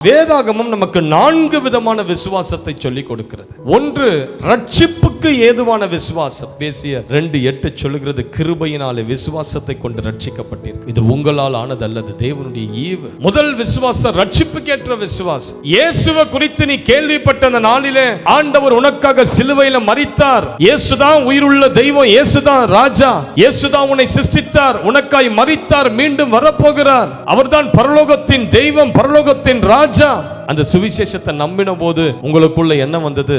வேதாகமம் நமக்கு 4 விதமான விசுவாசத்தை சொல்லிக் கொடுக்கிறது. ஒன்று, ரட்சிப்புக்கு ஏதுவான விசுவாசம். பேசிய 2:8 சொல்லுகிறது, கிருபையினாலே விசுவாசத்தை கொண்டு ரட்சிக்கப்பட்டீர்கள், இது உங்களால் ஆனது அல்லது தேவனுடைய ஈவு. முதல் விசுவாசம் ரட்சிப்புக்கேற்ற விசுவாசம். இயேசுவை குறித்து நீ கேள்விப்பட்ட அந்த நாளிலே ஆண்டவர் உனக்காக சிலுவையில மரித்தார், இயேசுதான் உயிருள்ள தெய்வம், இயேசுதான் ராஜா, இயேசுதான் உன்னை சிருஷ்டித்தார், உனக்காய் மரித்தார், மீண்டும் வரப்போகிறார், அவர்தான் பரலோகத்தின் தெய்வம், பரலோகத்தின் ராஜா. அந்த சுவிசேஷத்தை நம்பின போது உங்களுக்குள்ள என்ன வந்தது?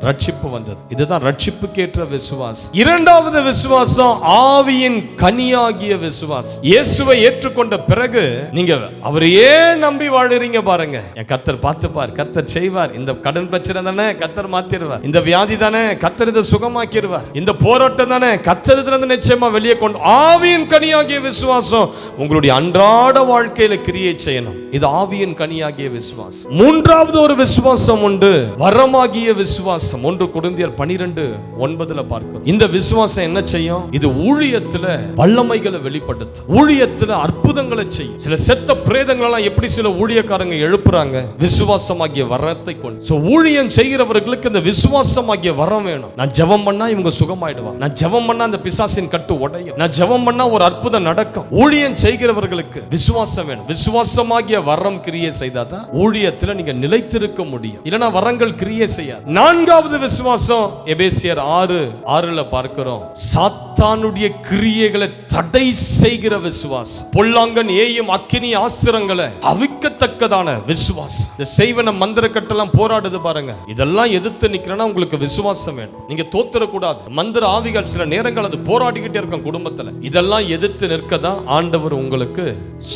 ரட்சிப்பு வந்தது. இதுதான் ரட்சிப்புக்கேற்ற விசுவாசம். இரண்டாவது விசுவாசம் ஆவியின் கனியாகிய விசுவாசம். இயேசுவை ஏற்றுக்கொண்ட பிறகு நீங்க அவரையே நம்பி வாழுறீங்க பாருங்க. என் கர்த்தர் பார்த்துப்பார், கர்த்தர் செய்வார், இந்த கடன் பிரச்சனை தானே கர்த்தர் மாத்திடுவார், இந்த வியாதி தானே கர்த்தர் இதை சுகமாக்கிடுவார், இந்த போராட்டம் தானே கர்த்தர் இதிலிருந்து நிச்சயமா வெளியே கொண்டு. ஆவியின் கனியாகிய விசுவாசம் உங்களுடைய அன்றாட வாழ்க்கையில கிரியை செய்யணும். இது ஆவியின் கனியாகிய விசுவாசம். மூன்றாவது ஒரு விசுவாசம் உண்டு, வரமாகிய விசுவாசம். 1 கொரிந்தியர் 12:9 பார்க்கிறோம். இந்த விசுவாசம் என்ன செய்யும்? இது ஊழியத்துல வல்லமைகளை வெளிப்படுத்தும், ஊழியத்துல அற்புதங்களை செய்யும். சில செத்த பிரேதங்களெல்லாம் எப்படி சில ஊழியக்காரங்க எழுப்புறாங்க? விசுவாசமாகிய வரத்தை கொண்டு. ஊழியம் செய்கிறவர்களுக்கு இந்த விசுவாசமாகிய வரம் வேணும். நான் ஜெபம் பண்ணா இவங்க சுகமாயிடுவாங்க, நான் ஜெபம் பண்ணா அந்த பிசாசின் கட்டு உடையும், நான் ஜெபம் பண்ணா ஒரு அற்புதம் நடக்கும். ஊழியம் செய்கிறவர்களுக்கு விசுவாசம் வேணும். விசுவாசமாகிய வரம் கிரியை செய்தாதான் ஊழியத்தில் நீங்க நிலைத்திருக்க முடியும், இல்லனா வரங்கள் கிரியை செய்யாது. நான்காவது விசுவாசம் எபேசியர் 6:6 பார்க்கிறோம், சாத்தானுடைய கிரியைகளை தடை செய்கிற விசுவாசம். பொல்லாங்கன் ஏயும் அக்கினி ஆஸ்திரங்களை அவிக்கத்தக்கதான விசுவாசம். இந்த செய்வன மந்திர கட்டெல்லாம் போராடுது பாருங்க, இதெல்லாம் எதிர்த்து நிக்கிறனா உங்களுக்கு விசுவாசம் வேணும். நீங்க தோத்துற கூடாது. மந்திர ஆவிகள் சில நேரங்கள் அது போராடிக்கிட்டே இருக்கும் குடும்பத்துல. இதெல்லாம் எதிர்த்து நிற்கதான் ஆண்டவர் உங்களுக்கு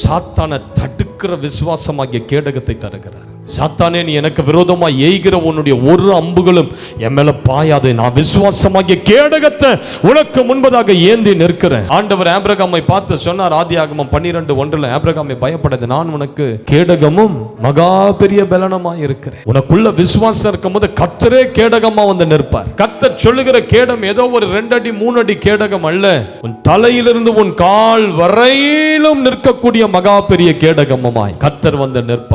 சாத்தானை தடுக்கிற விசுவாசமாகிய கேடகத்தை தருகிறார். சாத்தானே, நீ எனக்கு விரோதமா எய்கிற உன்னுடைய ஒரு அம்புகளும் என் மேல பாயாது, நான் விசுவாசமாகிய கேடகத்தை உனக்கு முன்பதாக ஏந்தி நிற்கிறேன். ஆண்டவர் ஆபிரகாமை பார்த்து சொன்னார், ஆதியாகமம் 12:1, ஆபிரகாமை பயப்படாத, நான் உனக்கு கேடகமும் மகா பெரிய பலனமா இருக்கிறேன். உனக்குள்ள விசுவாசம் இருக்கும் போது கர்த்தரே கேடகமா வந்து நிற்பார். கர்த்தர் சொல்லுகிற கேடம் ஏதோ ஒரு 2 அடி 3 அடி கேடகம் அல்ல, உன் தலையிலிருந்து உன் கால் வரையிலும் நிற்கக்கூடிய மகா பெரிய கேடகமாய் கர்த்தர் வந்து நிற்பார்.